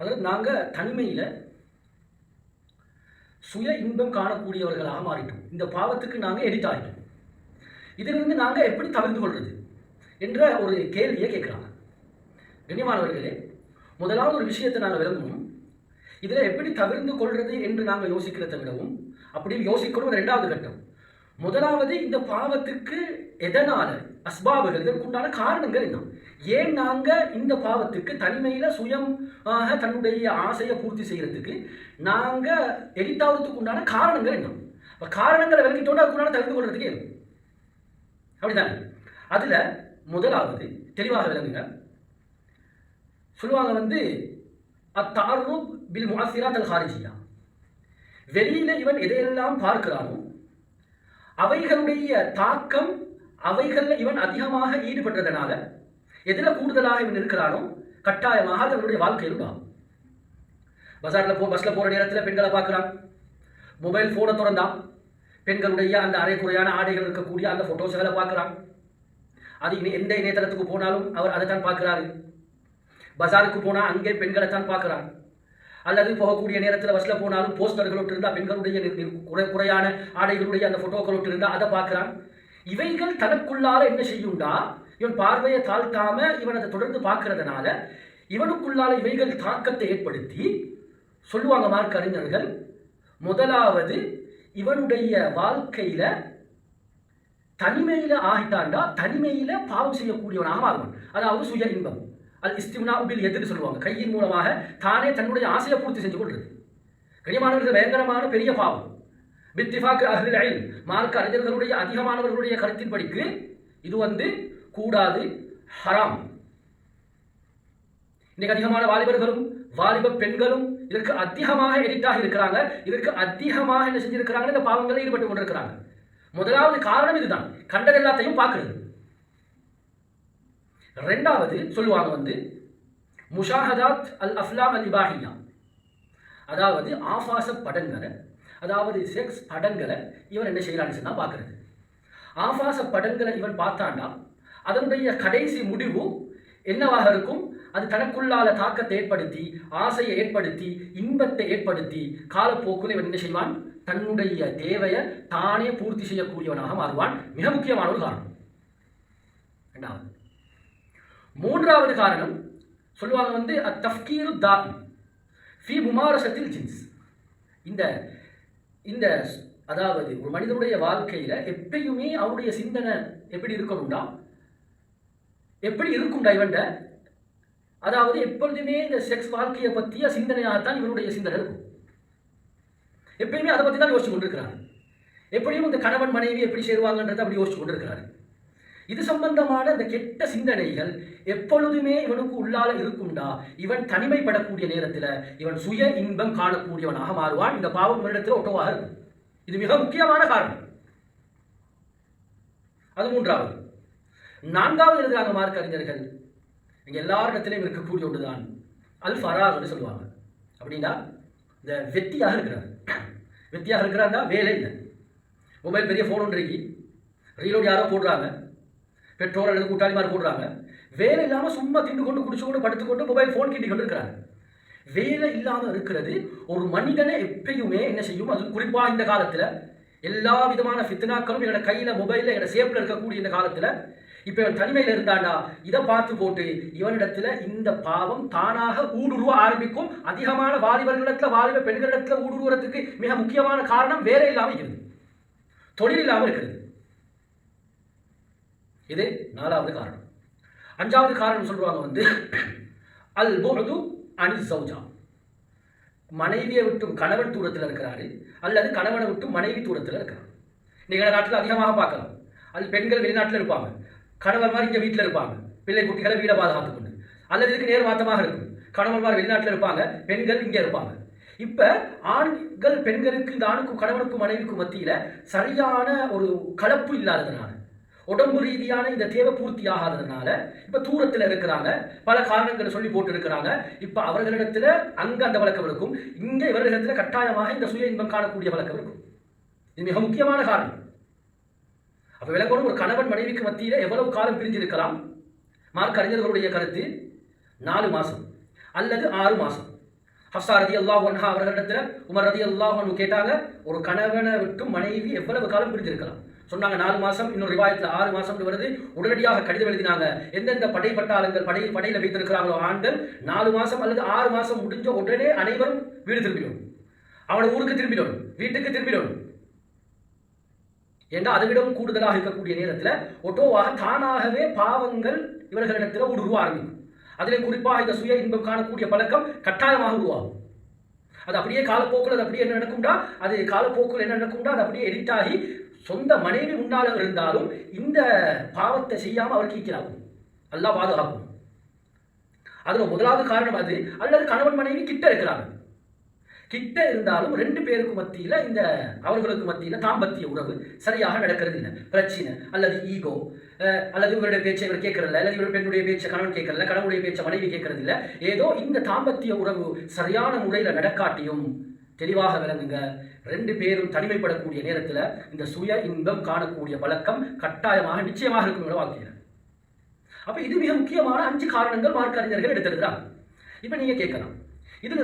அதாவது நாங்கள் தனிமையில் சுய இன்பம் காணக்கூடியவர்களாக மாறிட்டோம். இந்த பாவத்துக்கு நாங்கள் எடிட் ஆகிட்டோம். இதிலிருந்து நாங்கள் எப்படி தவிர்த்து கொள்வது என்ற ஒரு கேள்வியை கேட்குறாங்க. கண்ணியமானவர்களே, முதலாவது ஒரு விஷயத்தை நாங்கள் விளங்கணும். இதில் எப்படி தவிர்த்து கொள்வது என்று நாங்கள் யோசிக்கிறதை விடவும் அப்படின்னு யோசிக்கணும். ரெண்டாவது கட்டம், முதலாவது இந்த பாவத்துக்கு எதனால அஸ்பாபுகள், இதற்குண்டான காரணங்கள் என்ன, ஏன் நாங்கள் இந்த பாவத்துக்கு தனிமையில் சுயமாக தன்னுடைய ஆசையை பூர்த்தி செய்கிறதுக்கு நாங்கள் எரித்தாவதுக்கு உண்டான காரணங்கள் என்ன. இப்போ காரணங்களை விளக்கிட்டோன்னா அதுக்குண்டான தவிர்த்து கொள்றதுக்கு என்ன அப்படிதானே. அதில் முதலாவது தெளிவாக விளங்குங்க. சொல்லுவாங்க அத்தாரூப் பில் முஅஸ்ஸிராத் அல் ஹாரிஜியா, வெளியில இவன் எதையெல்லாம் பார்க்கிறானோ அவைகளுடைய தாக்கம் அவைகளில் இவன் அதிகமாக ஈடுபட்டதனால எதில் கூடுதலாக இவன் இருக்கிறானோ கட்டாயமாக அது அவனுடைய வாழ்க்கையில் தான். பஸ்ஸில் போகிற நேரத்தில் பெண்களை பார்க்குறான், மொபைல் ஃபோனை திறந்தான், பெண்களுடைய அந்த அரைக்குறையான ஆடைகள் இருக்கக்கூடிய அந்த ஃபோட்டோஸ்களை பார்க்குறான். அது எந்த இணையதளத்துக்கு போனாலும் அவர் அதை தான் பார்க்குறாரு. பஜாருக்கு போனால் அங்கே பெண்களை தான் பார்க்குறான். அல்லது போகக்கூடிய நேரத்தில் பஸ்ஸில் போனாலும் போஸ்டர்களோட்டு இருந்தால் பெண்களுடைய குறையான ஆடைகளுடைய அந்த ஃபோட்டோக்களோட்டு இருந்தால் அதை பார்க்குறான். இவைகள் தனக்குள்ளார என்ன செய்யும்டா, இவன் பார்வையை தாழ்த்தாம இவன் அதை தொடர்ந்து பார்க்கறதுனால இவனுக்குள்ளால இவைகள் தாக்கத்தை ஏற்படுத்தி சொல்லுவாங்க மார்க்க அறிஞர்கள், முதலாவது இவனுடைய வாழ்க்கையில தனிமையில ஆகிட்டாண்டா தனிமையில பாவம் செய்யக்கூடியவனாக மாறுவான். அதாவது சுய இன்பம், அல் இஸ்திம்னா உபில் எதுன்னு சொல்லுவாங்க, கையின் மூலமாக தானே தன்னுடைய ஆசையை பூர்த்தி செஞ்சு கொள்றது. கண்ணியமானவர்கள், பயங்கரமான பெரிய பாவம். பித்திஃபாக் அஹ்லுல் இல்ம், மார்க்க அறிஞர்களுடைய அதிகமானவர்களுடைய கருத்தின்படிக்கு இது கூடாது, ஹராம். இன்னைக்கு அதிகமான வாலிபர்களும் வாலிப பெண்களும் இதற்கு அதிகமாக எடிட்டாக இருக்கிறாங்க. இதற்கு அதிகமாக என்ன செஞ்சிருக்கிறாங்க, இந்த பாவங்களில் ஈடுபட்டு கொண்டிருக்கிறாங்க. முதலாவது காரணம் இதுதான், கண்டது எல்லாத்தையும் பார்க்கிறது. ரெண்டாவது சொல்லுவாங்க முஷாஹதாத் அல் அஃப்லாம் அல் இபாஹியா, அதாவது ஆபாச படங்களை, அதாவது செக்ஸ் படங்களை இவன் என்ன செய்யறான்னு சொன்னா பார்க்கறது. ஆபாச படங்களை இவன் பார்த்தாண்டா அதனுடைய கடைசி முடிவு என்னவாக இருக்கும், அது தனக்குள்ளால தாக்கத்தை ஏற்படுத்தி ஆசையை ஏற்படுத்தி இன்பத்தை ஏற்படுத்தி காலப்போக்கில் இவன் என்ன செய்வான், தன்னுடைய தேவையை தானே பூர்த்தி செய்யக்கூடியவனாக மாறுவான். மிக முக்கியமான ஒரு காரணம். ரெண்டாவது. மூன்றாவது காரணம் சொல்லுவாங்க அத்தஃப்கீரு தாஇ ஃபீ முமாரசத்தில் ஜின்ஸ். இந்த அதாவது ஒரு மனிதனுடைய வாழ்க்கையில எப்பயுமே அவருடைய சிந்தனை எப்படி இருக்கணும்டா, எப்படி இருக்கும்டா இவன்ட, அதாவது எப்பொழுதுமே இந்த செக்ஸ் வாழ்க்கையை பற்றிய சிந்தனையாகத்தான் இவனுடைய சிந்தனை இருக்கும். எப்பயுமே அதை பற்றி தான் யோசிச்சு கொண்டிருக்கிறார். எப்படியும் இந்த கணவன் மனைவி எப்படி சேருவாங்கன்றதை அப்படி யோசிச்சு கொண்டிருக்கிறார். இது சம்பந்தமான இந்த கெட்ட சிந்தனைகள் எப்பொழுதுமே இவனுக்கு உள்ளால இருக்கும்டா, இவன் தனிமைப்படக்கூடிய நேரத்தில் இவன் சுய இன்பம் காணக்கூடியவனாக மாறுவான். இந்த பாவம் இவனிடத்தில் ஒட்டவாக இருக்கும். இது மிக முக்கியமான காரணம். அது மூன்றாவது. நான்காவது எழுதுகிறாங்க மார்க்க அறிஞர்கள், இங்கே எல்லாரிடத்திலையும் இருக்கக்கூடிய ஒன்றுதான் அல் ஃபராக் சொல்லுவாங்க. அப்படின்னா இந்த வெத்தியாக இருக்கிறாருன்னா வேலை இல்லை, மொபைல் பெரிய ஃபோன் ஒன்று இருக்கு, ரீலோடு யாரோ போடுறாங்க, பெற்றோர் அல்லது கூட்டாளி மாதிரி போடுறாங்க, வேலை இல்லாமல் சும்மா திண்டு கொண்டு குடிச்சு கொண்டு படுத்துக்கொண்டு மொபைல் ஃபோன் கிட்டி கொண்டு இருக்கிறாங்க. வேலை இல்லாமல் இருக்கிறது ஒரு மனிதனை எப்பயுமே என்ன செய்யும், அது குறிப்பாக இந்த காலத்தில் எல்லா விதமான ஃபித்னாக்களும் என்னோட கையில் மொபைலில் என்னோட சேஃப்டில் இருக்கக்கூடிய இந்த காலத்தில் இப்போ இவன் தனிமையில் இருந்தாண்டா இதை பார்த்து போட்டு இவனிடத்தில் இந்த பாவம் தானாக ஊடுருவ ஆரம்பிக்கும். அதிகமான வாலிபர்களிடத்தில் வாலிப பெண்களிடத்தில் ஊடுருவறதுக்கு மிக முக்கியமான காரணம் வேலை இல்லாமல் இருக்கிறது, தொழில் இல்லாமல் இருக்கிறது. இது நாலாவது காரணம். அஞ்சாவது காரணம் சொல்லுவாங்க அல் புஅது அனி ஸௌஜா, மனைவியை விட்டு கணவன் தூரத்தில் இருக்கிறாரு அல்லது கணவனை விட்டு மனைவி தூரத்தில் இருக்கிறார். நீங்கள் நாட்டில் அதிகமாக பார்க்கலாம். அது பெண்கள் வெளிநாட்டில் இருப்பாங்க, கணவன் மாதிரி இங்கே வீட்டில் இருப்பாங்க, பிள்ளை குட்டிகளை வீடை பாதுகாத்துக் கொண்டு. அல்லது இதுக்கு நேர் மாற்றமாக இருக்கும், கணவன் மாதிரி வெளிநாட்டில் இருப்பாங்க, பெண்கள் இங்கே இருப்பாங்க. இப்போ ஆண்கள் பெண்களுக்கு இந்த ஆணுக்கும் கணவனுக்கும் மனைவிக்கும் மத்தியில் சரியான ஒரு கலப்பு இல்லாததுனால, உடம்பு ரீதியான இந்த தேவை பூர்த்தி ஆகாததுனால இப்போ தூரத்தில் இருக்கிறாங்க, பல காரணங்களை சொல்லி போட்டு இருக்கிறாங்க. இப்போ அவர்களிடத்தில் அங்கே அந்த வழக்கம் இருக்கும், இங்கே இவர்களிடத்தில் கட்டாயமாக இந்த சுய இன்பம் காணக்கூடிய வழக்கம் இருக்கும். இது மிக முக்கியமான காரணம். அப்போ விளக்கணும், ஒரு கணவன் மனைவிக்கு மத்தியில் எவ்வளவு காலம் பிரிஞ்சிருக்கலாம்? மார்க்க அறிஞர்களுடைய கருத்து 4 மாதம் அல்லது 6 மாதம். ஹஃப்ஸா ரலியல்லாஹு அன்ஹா அவர்களிடத்துல உமர் ரலியல்லாஹு அன்ஹு கேட்டாங்க, ஒரு கணவனை விட்டு மனைவி எவ்வளவு காலம் பிரிந்திருக்கலாம்? சொன்னாங்க 4 மாசம், இன்னொரு ரிவாயத்தில் 6 மாசம் வருது. உடனடியாக கடிதம் எழுதினாங்க. எந்தெந்த படைப்பட்டாளங்கள் படையில வைத்திருக்கிறாங்களோ ஆண்கள் 4 மாசம் அல்லது 6 மாசம் முடிஞ்ச உடனே அனைவரும் வீடு திரும்பிடும், அவனோட ஊருக்கு திரும்பிடும், வீட்டுக்கு திரும்பிடும். ஏன்னா அதை விடவும் கூடுதலாக இருக்கக்கூடிய நேரத்தில் ஒட்டோவாக தானாகவே பாவங்கள் இவர்களிடத்தில் உருவ ஆரம்பிக்கும். அதிலே குறிப்பாக இந்த சுய இன்பம் காணக்கூடிய பழக்கம் கட்டாயமாக உருவாகும். அது அப்படியே காலப்போக்கில் அது அப்படியே என்ன நடக்கும்டா, அது காலப்போக்கில் என்ன நடக்கும்டா, அது அப்படியே எடிட் ஆகி சொந்த மனைவி முன்னால இருந்தாலும் இந்த பாவத்தை செய்யாம அவர் கீக்கிறாங்க. அல்லாஹ் பாதுகாக்கும். அதுல முதலாவது காரணம் அது. அல்லது கணவன் மனைவி கிட்ட இருக்கிறாங்க, கிட்ட இருந்தாலும் 2 பேருக்கு மத்தியில இந்த அவர்களுக்கு மத்தியில தாம்பத்திய உறவு சரியாக நடக்கிறது இல்லை. பிரச்சனை அல்லது ஈகோ, அல்லது இவருடைய பேச்சை இவர் கேட்கறதில்ல, அல்லது இவர் பெண்ணுடைய பேச்சை கணவன் கேட்கறதில்ல, கணவனுடைய பேச்சை மனைவி கேட்கறது இல்லை. ஏதோ இந்த தாம்பத்திய உறவு சரியான முறையில நடக்காட்டியும் தெளிவாக விளங்குங்க, 2 பேரும் தனிமைப்படக்கூடிய நேரத்தில் இந்த சுய இன்பம் காணக்கூடிய பழக்கம் கட்டாயமாக நிச்சயமாக இருக்கும் வாழ்க்கையில். அப்ப இது மிக முக்கியமான 5 காரணங்கள் மார்க்க அறிஞர்கள் எடுத்திருக்கிறாங்க. இப்ப நீங்க கேட்கலாம், இது